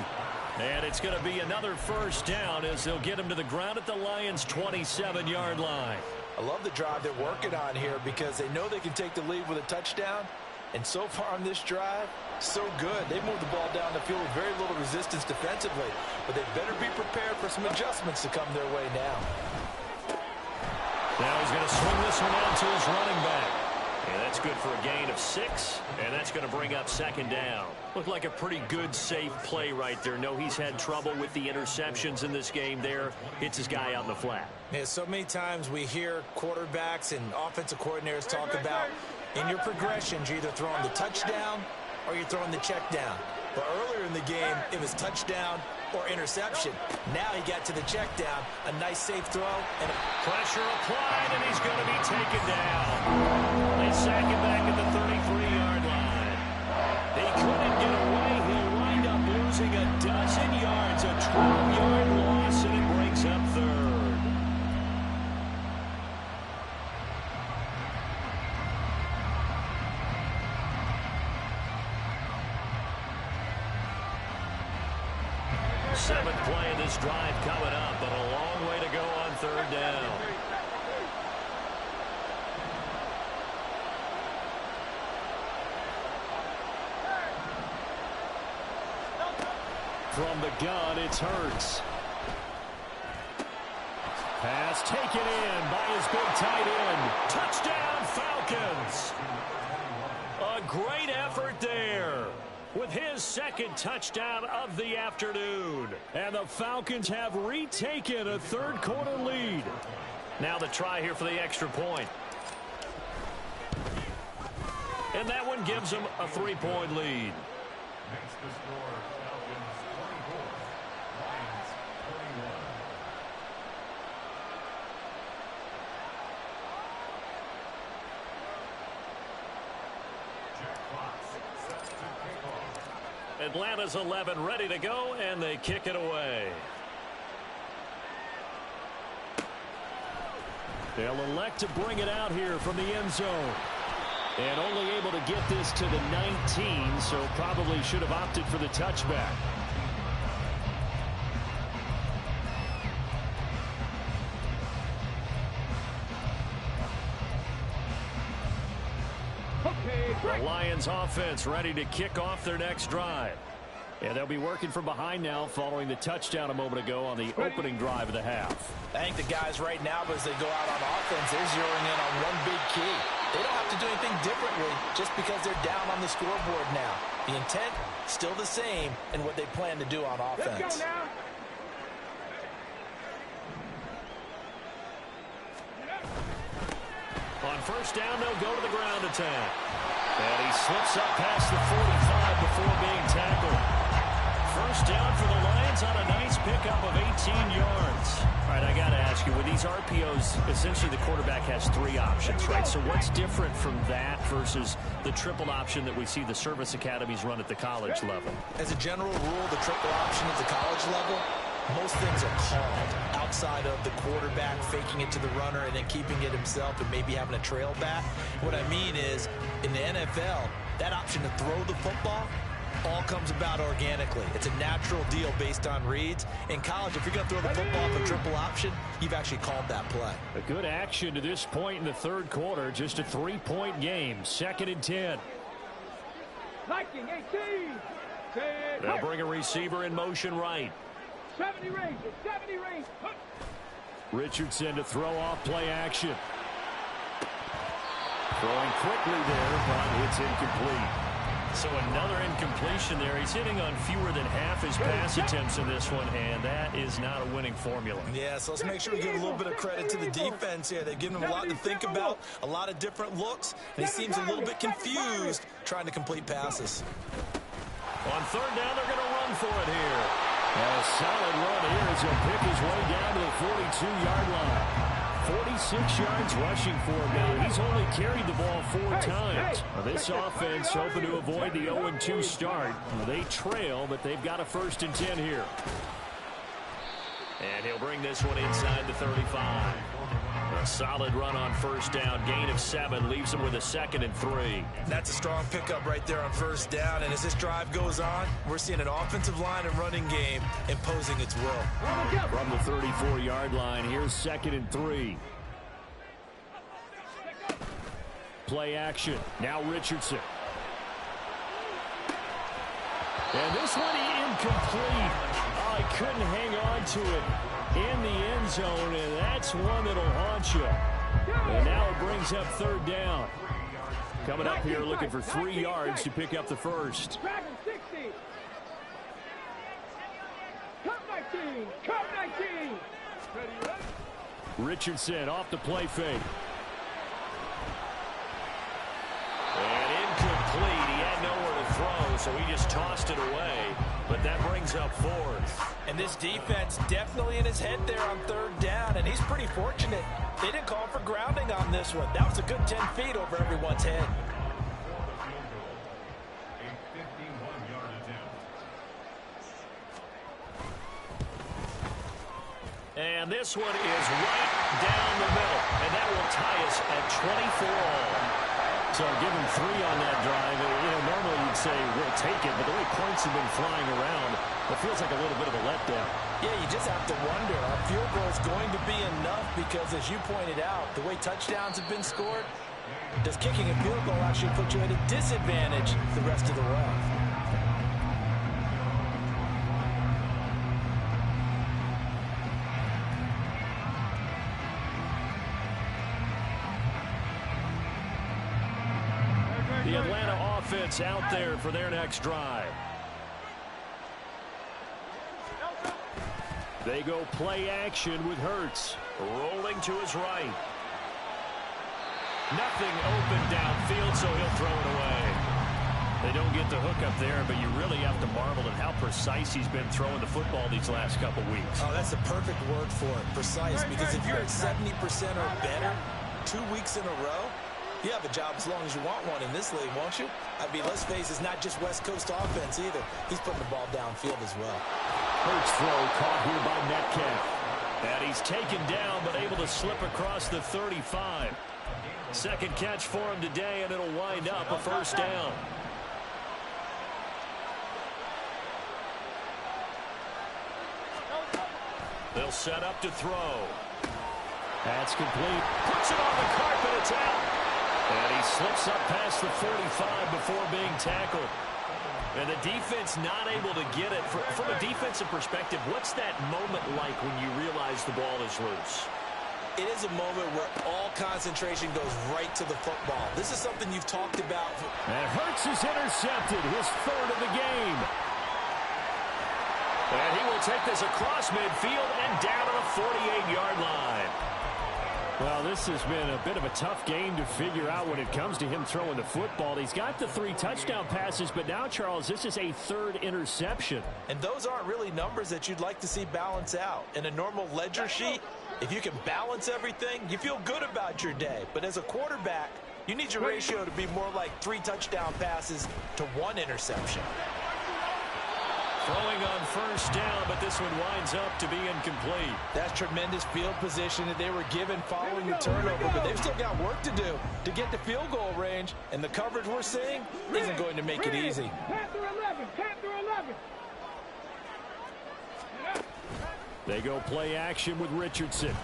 And it's going to be another first down as they'll get him to the ground at the Lions' 27-yard line. I love the drive they're working on here because they know they can take the lead with a touchdown. And so far on this drive, so good. They moved the ball down the field with very little resistance defensively. But they better be prepared for some adjustments to come their way now. Now he's going to swing this one out to his running back. And that's good for a gain of 6. And that's going to bring up second down. Looked like a pretty good, safe play right there. No, he's had trouble with the interceptions in this game there. Hits his guy out in the flat. Yeah, so many times we hear quarterbacks and offensive coordinators talk about in your progressions, you're either throwing the touchdown or you're throwing the check down. But earlier in the game, it was touchdown or interception. Now he got to the check down. A nice safe throw. And pressure applied, and he's going to be taken down. They sack him back at the 33-yard line. He couldn't get away. He'll wind up losing a dozen yards. A 12-yard loss, and it brings up third. Seventh play of this drive coming up, but a long way to go on third down. From the gun, it's Hurts. Pass taken in by his big tight end. Touchdown, Falcons. A great effort there with his second touchdown of the afternoon. And the Falcons have retaken a third-quarter lead. Now the try here for the extra point. And that one gives them a 3-point lead. Makes the score Falcons 24, Lions 21. Atlanta's 11 ready to go, and they kick it away. They'll elect to bring it out here from the end zone. And only able to get this to the 19, so probably should have opted for the touchback. The Lions offense ready to kick off their next drive. And they'll be working from behind now following the touchdown a moment ago on the opening drive of the half. I think the guys right now, as they go out on offense, they're zeroing in on one big key. They don't have to do anything differently just because they're down on the scoreboard now. The intent, still the same in what they plan to do on offense. Let's go now. On first down, they'll go to the ground attack. And he slips up past the 45 before being tackled. First down for the Lions on a nice pickup of 18 yards. All right, I got to ask you, with these RPOs, essentially the quarterback has 3 options, right? So what's different from that versus the triple option that we see the service academies run at the college level? As a general rule, the triple option at the college level, most things are called outside of the quarterback faking it to the runner and then keeping it himself and maybe having a trail back. What I mean is, in the NFL, that option to throw the football all comes about organically. It's a natural deal based on reads. In college, if you're going to throw the football off a triple option, you've actually called that play. A good action to this point in the third quarter. Just a 3-point game. 2nd and 10. Liking 18. They'll bring a receiver in motion right. 70 range. 70 range. Richardson to throw off play action. Throwing quickly there, but it's incomplete. So another incompletion there. He's hitting on fewer than half his pass attempts in this one, and that is not a winning formula. Yeah, so let's make sure we give a little bit of credit to the defense here. They've given him a lot to think about, a lot of different looks, and he seems a little bit confused trying to complete passes. On third down, they're going to run for it here. And a solid run here as he'll pick his way down to the 42-yard line. 46 yards rushing for him now. He's only carried the ball 4 times. Now, this offense hoping to avoid the 0-2 start. They trail, but they've got a 1st and 10 here. And he'll bring this one inside the 35. A solid run on first down. Gain of 7 leaves them with a 2nd and 3. That's a strong pickup right there on first down. And as this drive goes on, we're seeing an offensive line and running game imposing its will. From the 34-yard line, here's 2nd and 3. Play action. Now Richardson. And this one incomplete. Oh, he couldn't hang on to it in the end zone, and that's one that'll haunt you. And now it brings up 3rd down. Coming up here looking for 3 yards to pick up the first. Dragon 60. Cut 19. Cut 19. Richardson off the play fake. And incomplete. He had nowhere to throw, so he just tossed it away. But that brings up 4th. And this defense definitely in his head there on 3rd down, and he's pretty fortunate. They didn't call for grounding on this one. That was a good 10 feet over everyone's head. A 51-yard attempt. And this one is right down the middle, and that will tie us at 24 all. So give him 3 on that drive. Normally you'd say we'll take it, but the way points have been flying around, it feels like a little bit of a letdown. Yeah, you just have to wonder, are field goals going to be enough? Because as you pointed out, the way touchdowns have been scored, does kicking a field goal actually put you at a disadvantage the rest of the way? The Atlanta offense out there for their next drive. They go play action with Hurts. Rolling to his right. Nothing open downfield, so he'll throw it away. They don't get the hook up there, but you really have to marvel at how precise he's been throwing the football these last couple weeks. Oh, that's the perfect word for it, precise. Because if you're at 70% or better 2 weeks in a row, you have a job as long as you want one in this league, won't you? I mean, let's face it, it's not just West Coast offense either. He's putting the ball downfield as well. Hurts throw caught here by Metcalf. And he's taken down, but able to slip across the 35. 2nd catch for him today, and it'll wind up a 1st down. They'll set up to throw. That's complete. Puts it on the carpet. It's out. And he slips up past the 45 before being tackled. And the defense not able to get it. From a defensive perspective, what's that moment like when you realize the ball is loose? It is a moment where all concentration goes right to the football. This is something you've talked about. And Hurts is intercepted, his 3rd of the game. And he will take this across midfield and down to the 48-yard line. Well, this has been a bit of a tough game to figure out when it comes to him throwing the football. He's got the 3 touchdown passes, but now, Charles, this is a 3rd interception. And those aren't really numbers that you'd like to see balance out. In a normal ledger sheet, if you can balance everything, you feel good about your day. But as a quarterback, you need your ratio to be more like 3 touchdown passes to 1 interception. Throwing on first down, but this one winds up to be incomplete. That's tremendous field position that they were given following the turnover, but they've still got work to do to get to field goal range, and the coverage we're seeing isn't going to make it easy. Panther 11. Panther 11. They go play action with Richardson.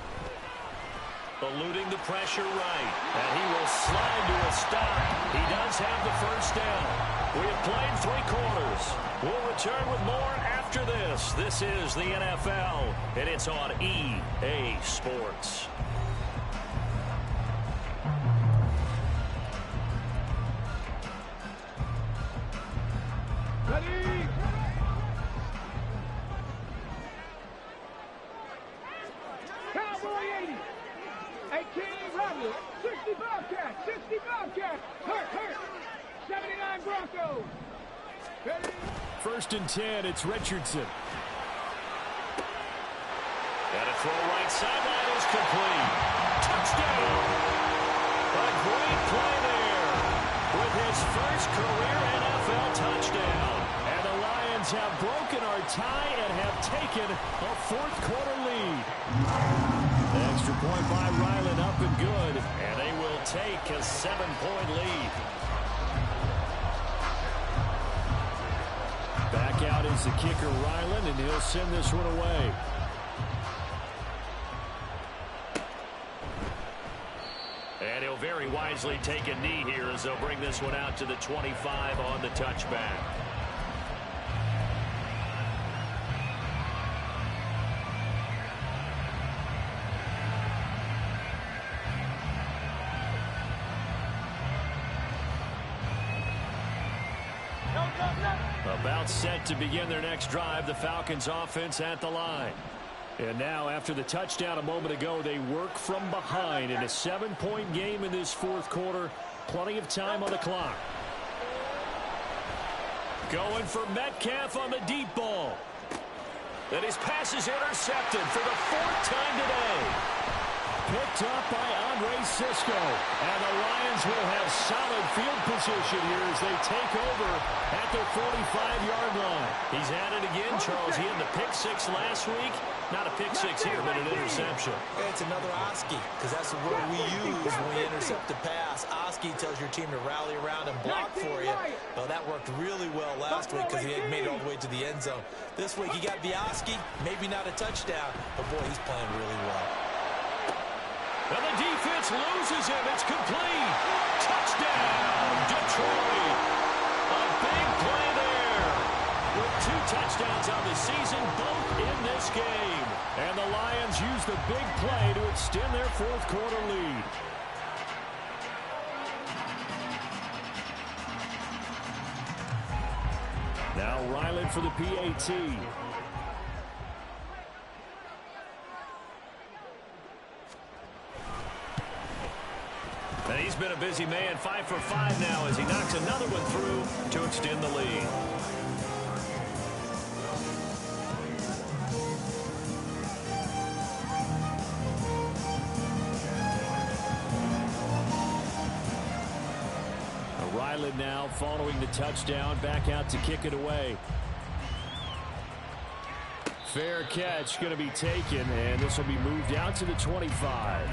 Eluding the pressure right. And he will slide to a stop. He does have the first down. We have played 3 quarters. We'll return with more after this. This is the NFL, and it's on EA Sports. Ready? Cowboy 80. 18 Robert. 60 Bobcat. 60 Bobcat. Hurt. 79 Broncos. Ready? 1st and 10, it's Richardson. Got a throw right sideline is complete. Touchdown! A great play there with his first career NFL touchdown. And the Lions Lions have broken our tie and have taken a fourth-quarter lead. The extra point by Ryland up and good, and they will take a 7-point lead. Back out is the kicker, Ryland, and he'll send this one away. And he'll very wisely take a knee here as they'll bring this one out to the 25 on the touchback. About set to begin their next drive, the Falcons offense at the line. And now, after the touchdown a moment ago, they work from behind in a 7-point game in this fourth quarter. Plenty of time on the clock. Going for Metcalf on the deep ball. And his pass is intercepted for the 4th time today. Picked up by Andre Cisco. And the Lions will have solid field position here as they take over at their 45-yard line. He's at it again, Charles. He had the pick 6 last week. Not a pick 6 here, but an interception. Yeah, it's another Oski, because that's the word we use when we intercept a pass. Oski tells your team to rally around and block for you. Well, that worked really well last week because he had made it all the way to the end zone. This week, he got the Oski, maybe not a touchdown, but boy, he's playing really well. And the defense loses him. It's complete. Touchdown, Detroit. A big play there. With 2 touchdowns on the season, both in this game. And the Lions use the big play to extend their fourth-quarter lead. Now Ryland for the PAT. And he's been a busy man, 5 for 5 now as he knocks another one through to extend the lead. Ryland now following the touchdown, back out to kick it away. Fair catch going to be taken, and this will be moved out to the 25.